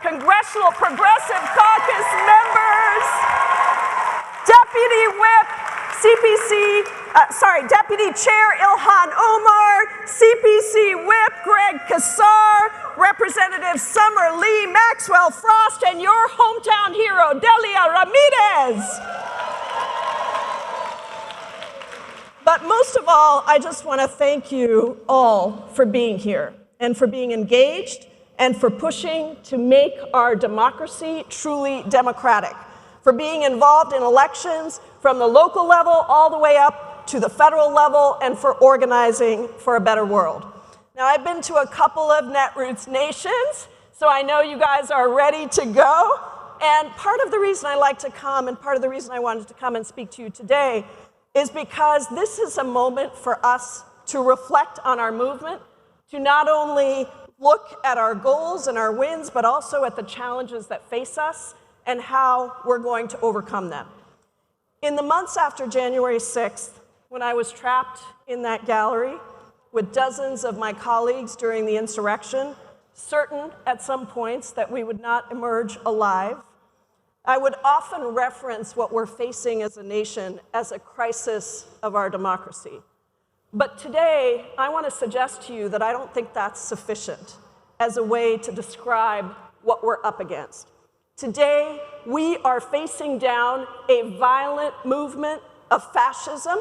Congressional Progressive Caucus members, Deputy Whip, Deputy Chair Ilhan Omar, CPC Whip Greg Kassar, Representative Summer Lee Maxwell Frost, and your hometown hero, Delia Ramirez. But most of all, I just want to thank you all for being here and for being engaged and for pushing to make our democracy truly democratic, for being involved in elections from the local level all the way up to the federal level, and for organizing for a better world. Now, I've been to a couple of Netroots nations, so I know you guys are ready to go. And part of the reason I like to come, and part of the reason I wanted to come and speak to you today, is because this is a moment for us to reflect on our movement, to not only look at our goals and our wins, but also at the challenges that face us and how we're going to overcome them. In the months after January 6th, when I was trapped in that gallery with dozens of my colleagues during the insurrection, certain at some points that we would not emerge alive, I would often reference what we're facing as a nation as a crisis of our democracy. But today, I want to suggest to you that I don't think that's sufficient as a way to describe what we're up against. Today, we are facing down a violent movement of fascism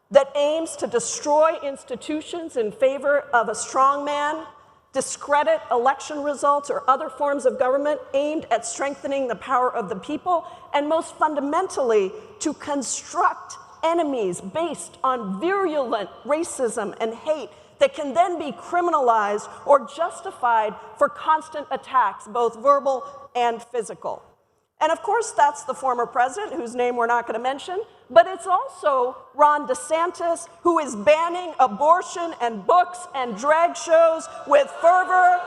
that aims to destroy institutions in favor of a strongman, discredit election results or other forms of government aimed at strengthening the power of the people, and most fundamentally, to construct enemies based on virulent racism and hate that can then be criminalized or justified for constant attacks, both verbal and physical. And of course, that's the former president, whose name we're not going to mention, but it's also Ron DeSantis, who is banning abortion and books and drag shows with fervor,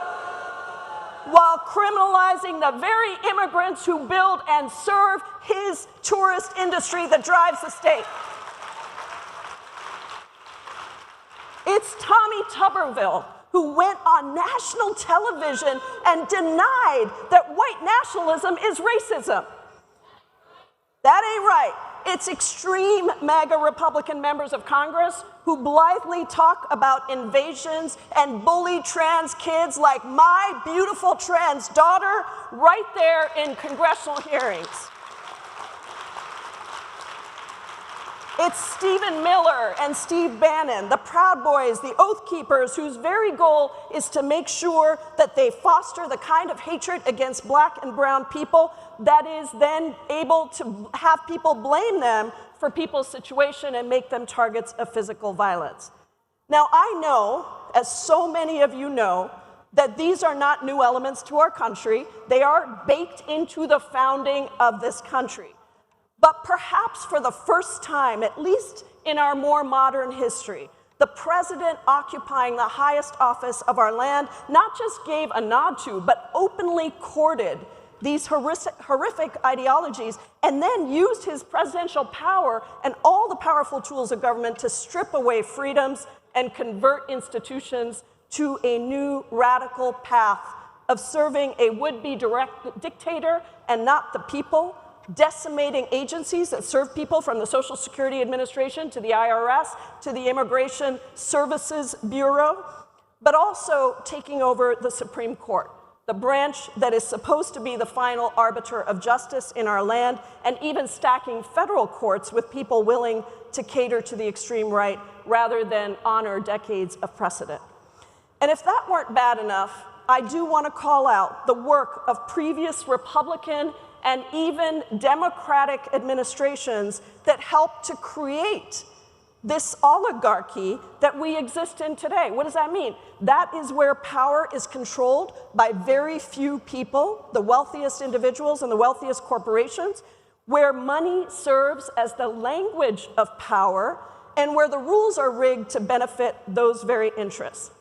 while criminalizing the very immigrants who build and serve his tourist industry that drives the state. It's Tommy Tuberville, who went on national television and denied that white nationalism is racism. That ain't right. It's extreme MAGA Republican members of Congress who blithely talk about invasions and bully trans kids like my beautiful trans daughter right there in congressional hearings. It's Stephen Miller and Steve Bannon, the Proud Boys, the Oath Keepers, whose very goal is to make sure that they foster the kind of hatred against black and brown people that is then able to have people blame them for people's situation and make them targets of physical violence. Now, I know, as so many of you know, that these are not new elements to our country. They are baked into the founding of this country. But perhaps for the first time, at least in our more modern history, the president occupying the highest office of our land not just gave a nod to, but openly courted these horrific ideologies, and then used his presidential power and all the powerful tools of government to strip away freedoms and convert institutions to a new radical path of serving a would-be direct dictator and not the people, decimating agencies that serve people, from the Social Security Administration to the IRS to the Immigration Services Bureau, but also taking over the Supreme Court, the branch that is supposed to be the final arbiter of justice in our land, and even stacking federal courts with people willing to cater to the extreme right rather than honor decades of precedent. And if that weren't bad enough, I do want to call out the work of previous Republican and even Democratic administrations that helped to create this oligarchy that we exist in today. What does that mean? That is where power is controlled by very few people, the wealthiest individuals and the wealthiest corporations, where money serves as the language of power, and where the rules are rigged to benefit those very interests.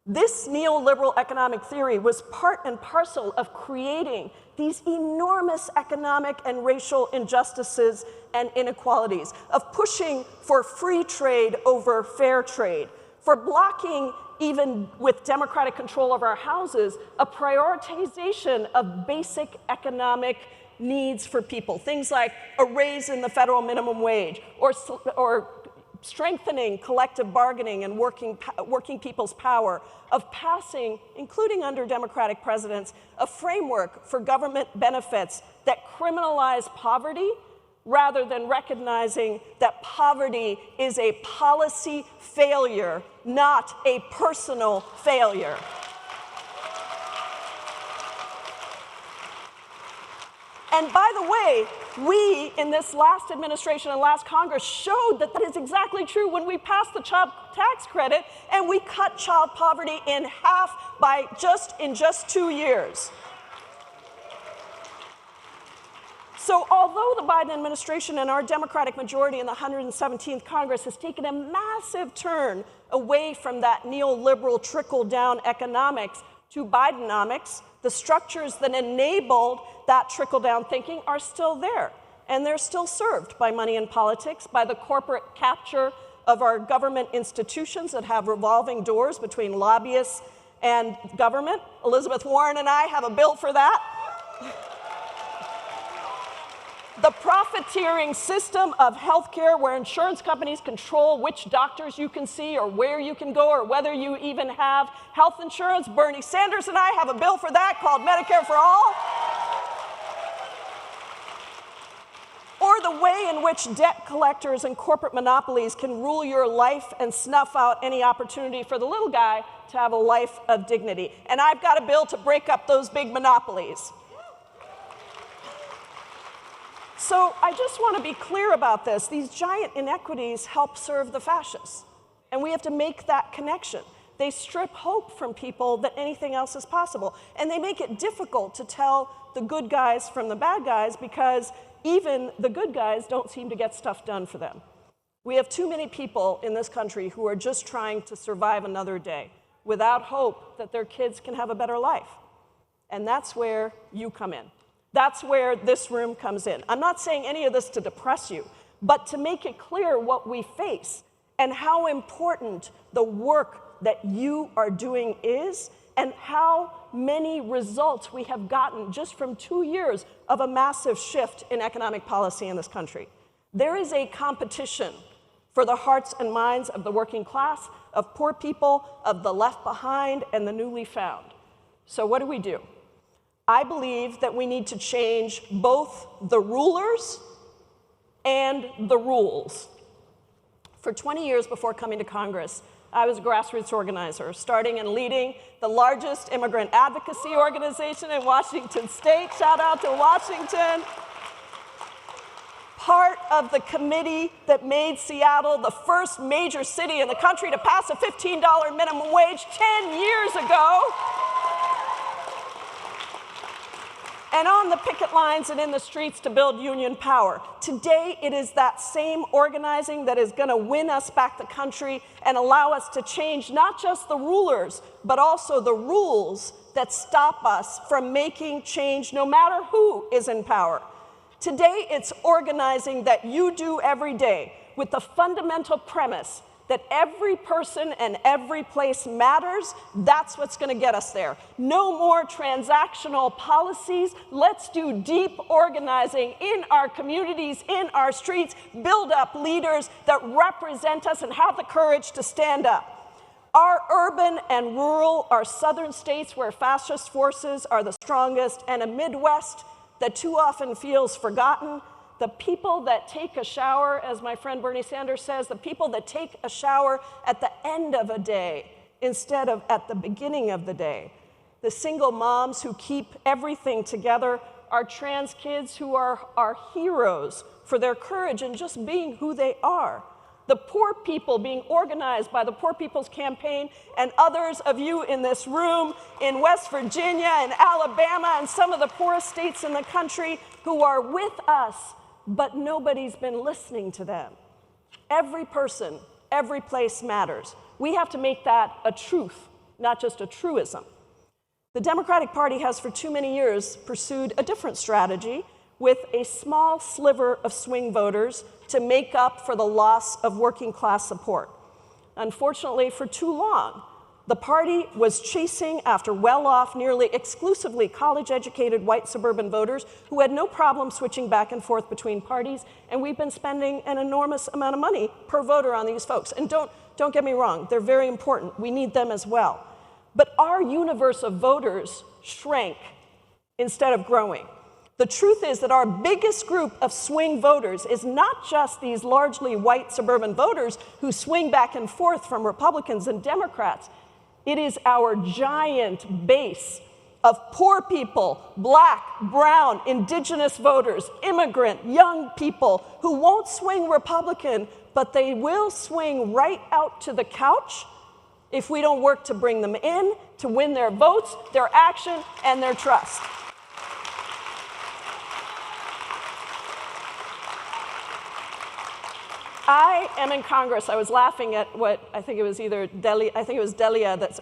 This neoliberal economic theory was part and parcel of creating these enormous economic and racial injustices and inequalities, of pushing for free trade over fair trade, for blocking even with Democratic control of our houses, a prioritization of basic economic needs for people. Things like a raise in the federal minimum wage, or strengthening collective bargaining and working people's power, of passing, including under Democratic presidents, a framework for government benefits that criminalize poverty rather than recognizing that poverty is a policy failure, not a personal failure. And by the way, we, in this last administration and last Congress, showed that that is exactly true when we passed the child tax credit and we cut child poverty in half in just 2 years. So although the Biden administration and our Democratic majority in the 117th Congress has taken a massive turn away from that neoliberal trickle-down economics to Bidenomics, the structures that enabled that trickle-down thinking are still there. And they're still served by money in politics, by the corporate capture of our government institutions that have revolving doors between lobbyists and government. Elizabeth Warren and I have a bill for that. The profiteering system of healthcare where insurance companies control which doctors you can see or where you can go or whether you even have health insurance. Bernie Sanders and I have a bill for that called Medicare for All. Or the way in which debt collectors and corporate monopolies can rule your life and snuff out any opportunity for the little guy to have a life of dignity. And I've got a bill to break up those big monopolies. So I just want to be clear about this. These giant inequities help serve the fascists, and we have to make that connection. They strip hope from people that anything else is possible, and they make it difficult to tell the good guys from the bad guys because even the good guys don't seem to get stuff done for them. We have too many people in this country who are just trying to survive another day without hope that their kids can have a better life, and that's where you come in. That's where this room comes in. I'm not saying any of this to depress you, but to make it clear what we face and how important the work that you are doing is and how many results we have gotten just from 2 years of a massive shift in economic policy in this country. There is a competition for the hearts and minds of the working class, of poor people, of the left behind, and the newly found. So what do? I believe that we need to change both the rulers and the rules. For 20 years before coming to Congress, I was a grassroots organizer, starting and leading the largest immigrant advocacy organization in Washington State. Shout out to Washington. Part of the committee that made Seattle the first major city in the country to pass a $15 minimum wage 10 years ago. And on the picket lines and in the streets to build union power. Today, it is that same organizing that is going to win us back the country and allow us to change not just the rulers, but also the rules that stop us from making change no matter who is in power. Today, it's organizing that you do every day with the fundamental premise that every person and every place matters. That's what's going to get us there. No more transactional policies. Let's do deep organizing in our communities, in our streets, build up leaders that represent us and have the courage to stand up. Our urban and rural, our southern states where fascist forces are the strongest, and a Midwest that too often feels forgotten. The people that take a shower, as my friend Bernie Sanders says, the people that take a shower at the end of a day instead of at the beginning of the day. The single moms who keep everything together, our trans kids who are our heroes for their courage and just being who they are. The poor people being organized by the Poor People's Campaign and others of you in this room in West Virginia and Alabama and some of the poorest states in the country who are with us, but nobody's been listening to them. Every person, every place matters. We have to make that a truth, not just a truism. The Democratic Party has for too many years pursued a different strategy with a small sliver of swing voters to make up for the loss of working class support. Unfortunately, for too long, The party was chasing after well-off, nearly exclusively college-educated white suburban voters who had no problem switching back and forth between parties, and we've been spending an enormous amount of money per voter on these folks. And don't get me wrong, they're very important. We need them as well. But our universe of voters shrank instead of growing. The truth is that our biggest group of swing voters is not just these largely white suburban voters who swing back and forth from Republicans and Democrats. It is our giant base of poor people, black, brown, indigenous voters, immigrant, young people who won't swing Republican, but they will swing right out to the couch if we don't work to bring them in, to win their votes, their action, and their trust. I am in Congress. I was laughing at what I think it was either Delia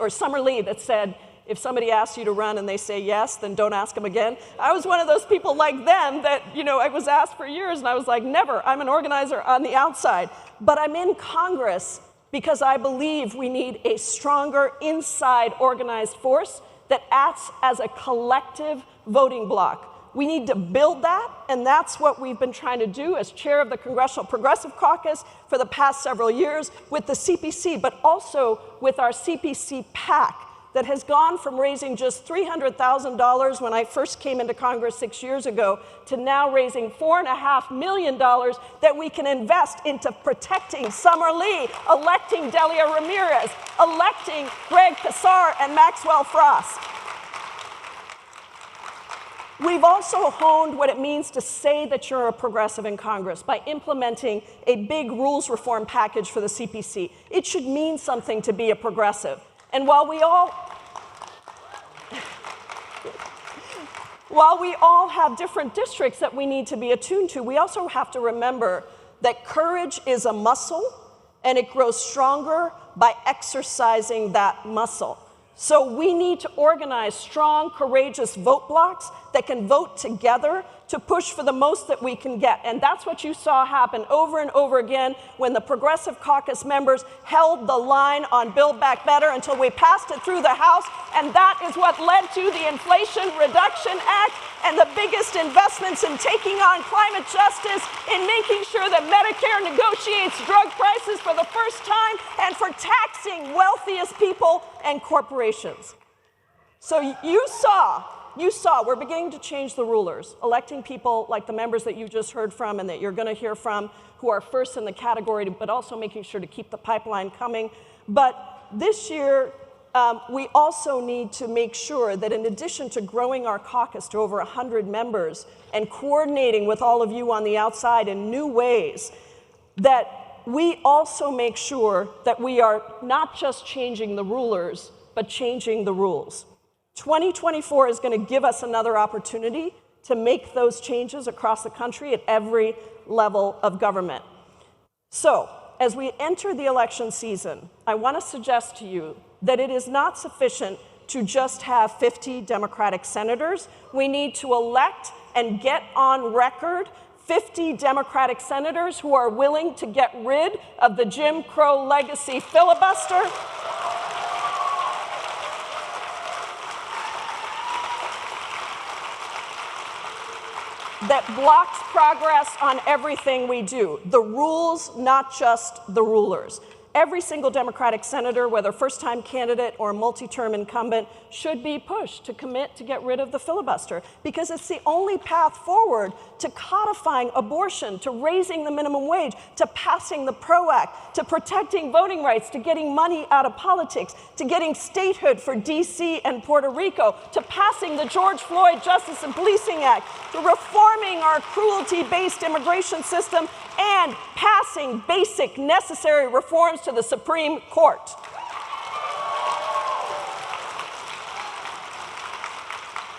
or Summer Lee that said, if somebody asks you to run and they say yes, then don't ask them again. I was one of those people like them that, I was asked for years and I was like, never. I'm an organizer on the outside. But I'm in Congress because I believe we need a stronger inside organized force that acts as a collective voting bloc. We need to build that, and that's what we've been trying to do as chair of the Congressional Progressive Caucus for the past several years with the CPC, but also with our CPC PAC that has gone from raising just $300,000 when I first came into Congress 6 years ago to now raising $4.5 million that we can invest into protecting Summer Lee, electing Delia Ramirez, electing Greg Casar and Maxwell Frost. We've also honed what it means to say that you're a progressive in Congress by implementing a big rules reform package for the CPC. It should mean something to be a progressive. And while we all have different districts that we need to be attuned to, we also have to remember that courage is a muscle, and it grows stronger by exercising that muscle. So we need to organize strong, courageous vote blocks that can vote together to push for the most that we can get. And that's what you saw happen over and over again when the Progressive Caucus members held the line on Build Back Better until we passed it through the House. And that is what led to the Inflation Reduction Act and the biggest investments in taking on climate justice, in making sure that Medicare negotiates drug prices for the first time, and for taxing wealthiest people and corporations. So you saw, we're beginning to change the rulers, electing people like the members that you just heard from and that you're going to hear from, who are first in the category, but also making sure to keep the pipeline coming. But this year, we also need to make sure that in addition to growing our caucus to over 100 members and coordinating with all of you on the outside in new ways, that we also make sure that we are not just changing the rulers, but changing the rules. 2024 is going to give us another opportunity to make those changes across the country at every level of government. So, as we enter the election season, I want to suggest to you that it is not sufficient to just have 50 Democratic senators. We need to elect and get on record 50 Democratic senators who are willing to get rid of the Jim Crow legacy filibuster. That blocks progress on everything we do. The rules, not just the rulers. Every single Democratic senator, whether first-time candidate or multi-term incumbent, should be pushed to commit to get rid of the filibuster, because it's the only path forward to codifying abortion, to raising the minimum wage, to passing the PRO Act, to protecting voting rights, to getting money out of politics, to getting statehood for D.C. and Puerto Rico, to passing the George Floyd Justice and Policing Act, to reforming our cruelty-based immigration system, and passing basic necessary reforms to the Supreme Court.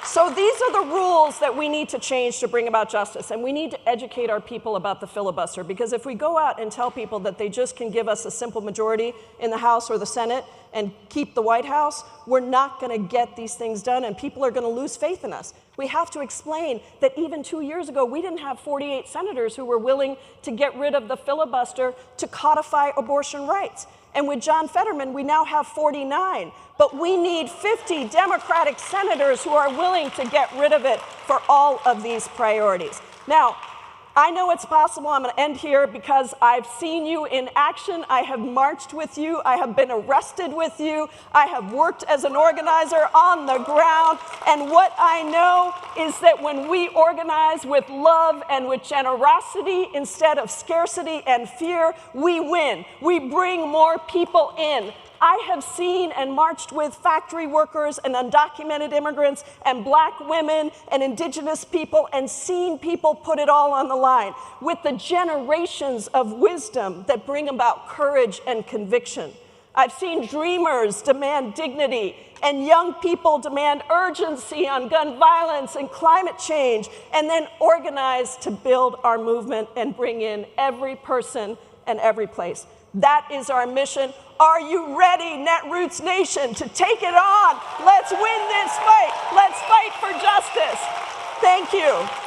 So these are the rules that we need to change to bring about justice, and we need to educate our people about the filibuster, because if we go out and tell people that they just can give us a simple majority in the House or the Senate and keep the White House, we're not going to get these things done, and people are going to lose faith in us. We have to explain that even 2 years ago, we didn't have 48 senators who were willing to get rid of the filibuster to codify abortion rights. And with John Fetterman, we now have 49. But we need 50 Democratic senators who are willing to get rid of it for all of these priorities. Now, I know it's possible. I'm going to end here because I've seen you in action. I have marched with you. I have been arrested with you. I have worked as an organizer on the ground. And what I know is that when we organize with love and with generosity instead of scarcity and fear, we win. We bring more people in. I have seen and marched with factory workers and undocumented immigrants and black women and indigenous people and seen people put it all on the line with the generations of wisdom that bring about courage and conviction. I've seen dreamers demand dignity and young people demand urgency on gun violence and climate change, and then organize to build our movement and bring in every person and every place. That is our mission. Are you ready, Netroots Nation, to take it on? Let's win this fight. Let's fight for justice. Thank you.